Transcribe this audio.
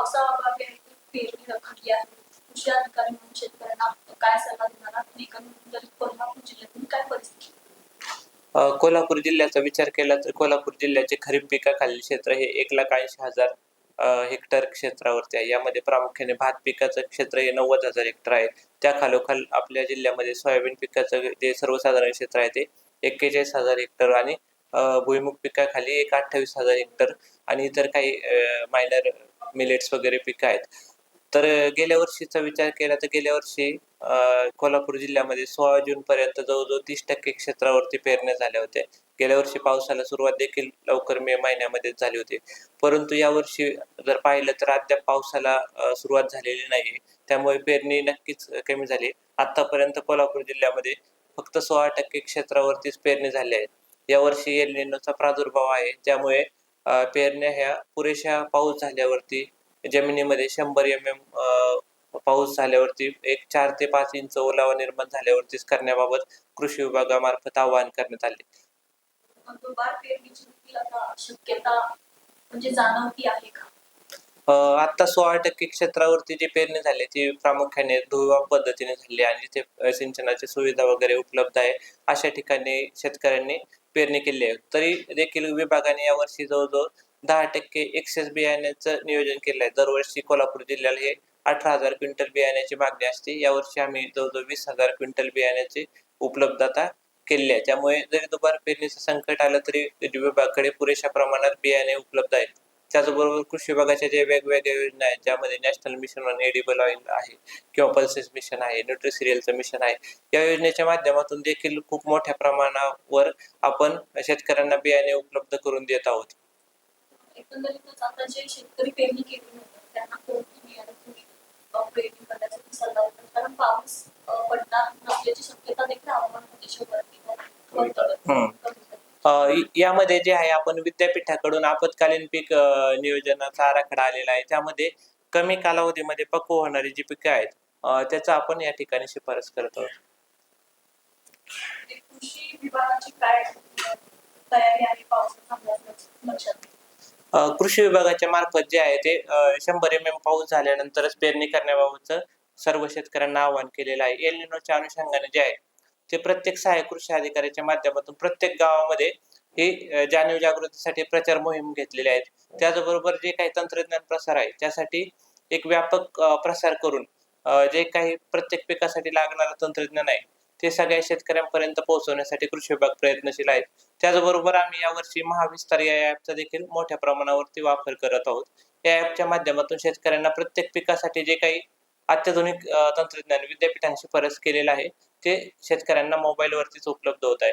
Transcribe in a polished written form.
पावसाअभावी पेरणी रखडली आहे. कृषी अधिकारी म्हणून शेतकऱ्यांना काय सल्ला देणार आणि एकंदरीत कोल्हापूर जिल्ह्यातून काय परिस्थिती? कोल्हापूर जिल्ह्याचा विचार केला तर कोल्हापूर जिल्ह्याचे खरीप पिकाखालील क्षेत्र हे 1,80,000 हेक्टर क्षेत्रावरती आहे. यामध्ये प्रामुख्याने भात पिकाचं क्षेत्र हे 90,000 हेक्टर आहे. त्या खालोखाल आपल्या जिल्ह्यामध्ये सोयाबीन पिकाचं जे सर्वसाधारण क्षेत्र आहे ते 41,000 हेक्टर आणि भुईमूग पिकाखाली एक 28,000 हेक्टर आणि इतर काही मायनर मिलेट्स वगैरे पिकं आहेत. तर गेल्या वर्षीचा विचार केला तर गेल्या वर्षी कोल्हापूर जिल्ह्यामध्ये 16 जूनपर्यंत जवळजवळ 30% क्षेत्रावरती पेरण्या झाल्या होत्या. गेल्या वर्षी पावसाला सुरुवात देखील लवकर मे महिन्यामध्येच झाली होती. परंतु यावर्षी जर पाहिलं तर अद्याप पावसाला सुरुवात झालेली नाही. त्यामुळे पेरणी नक्कीच कमी झाली. आत्तापर्यंत कोल्हापूर जिल्ह्यामध्ये फक्त 16% क्षेत्रावरतीच पेरणी झाली आहे. यावर्षी एल निनोचा प्रादुर्भाव आहे. त्यामुळे पेरण्या ह्या पुरेशा पाऊस झाल्यावरती जमिनीमध्ये 100 पाऊस झाल्यावरती एक 4 ते 5 इंच ओलावा निर्माण झाल्यावरतीच करण्याबाबत कृषी विभागामार्फत आवाहन करण्यात आले. दुबार पेरणीची देखील आता शक्यता म्हणजे जाणवती आहे का? आता 16% क्षेत्रावरती जी पेरणी झाली ती प्रामुख्याने धुळवाप पद्धतीने झाली आणि जिथे सिंचनाची सुविधा वगैरे उपलब्ध आहे अशा ठिकाणी शेतकऱ्यांनी पेरणी केली आहे. तरी देखील विभागाने यावर्षी जवळजवळ 10% एक्सेस बियाण्याचं नियोजन केलं आहे. दरवर्षी कोल्हापूर जिल्ह्याला हे 18,000 क्विंटल बियाण्याची मागणी असते. यावर्षी आम्ही जवळजवळ 20,000 क्विंटल बियाण्याची उपलब्धता केली आहे. त्यामुळे जरी दुबार पेरणीचं संकट आलं तरी विभागाकडे पुरेशा प्रमाणात बियाणे उपलब्ध आहेत. त्याचबरोबर कृषी विभागाच्या जे वेगवेगळ्या योजना आहेत ज्यामध्ये national mission on edible oil आहे किंवा पल्सेस मिशन आहे, न्यूट्रिसिरियलचं मिशन आहे. या योजनेच्या माध्यमातून देखील खूप मोठ्या प्रमाणावर आपण शेतकऱ्यांना बियाणे उपलब्ध करून देत आहोत. एकंदरीतच आता जे शेतकरी पेरणी केली नव्हती त्यांना कोणती बियाणे तुम्ही पेरणी करण्याचा सल्ला देतात? कारण पाऊस पडणार नसल्याची शक्यता देखील हवामान खात्याशी यामध्ये जे आहे आपण विद्यापीठाकडून आपत्कालीन पीक नियोजनाचा आराखडा आलेला आहे. त्यामध्ये कमी कालावधीमध्ये पक्व होणारी जी पिकं आहेत त्याचा आपण या ठिकाणी शिफारस करत आहोत. कृषी विभागाची काय तयारी आहे पावसाचा लक्षात? कृषी विभागाच्या मार्फत जे आहे ते 100 पाऊस झाल्यानंतरच पेरणी करण्याबाबतचं सर्व शेतकऱ्यांना आवाहन केलेलं आहे. एल निनोच्या अनुषंगाने जे आहे ते प्रत्येक सहाय्यक कृषी अधिकाऱ्याच्या माध्यमातून प्रत्येक गावामध्ये ही जाणीव जागृतीसाठी प्रचार मोहीम घेतलेल्या आहेत. त्याचबरोबर जे काही तंत्रज्ञान प्रसार आहे त्यासाठी एक व्यापक प्रसार करून जे काही प्रत्येक पिकासाठी लागणारं तंत्रज्ञान आहे ते सगळ्या शेतकऱ्यांपर्यंत पोहोचवण्यासाठी कृषी विभाग प्रयत्नशील आहे. त्याचबरोबर आम्ही यावर्षी महाविस्तार या ॲपचा देखील मोठ्या प्रमाणावरती वापर करत आहोत. या ॲपच्या माध्यमातून शेतकऱ्यांना प्रत्येक पिकासाठी जे काही अत्याधुनिक तंत्रज्ञान विद्यापीठांनी शिफारस केलेलं आहे ते शेतकऱ्यांना मोबाईलवरतीच उपलब्ध होत आहे.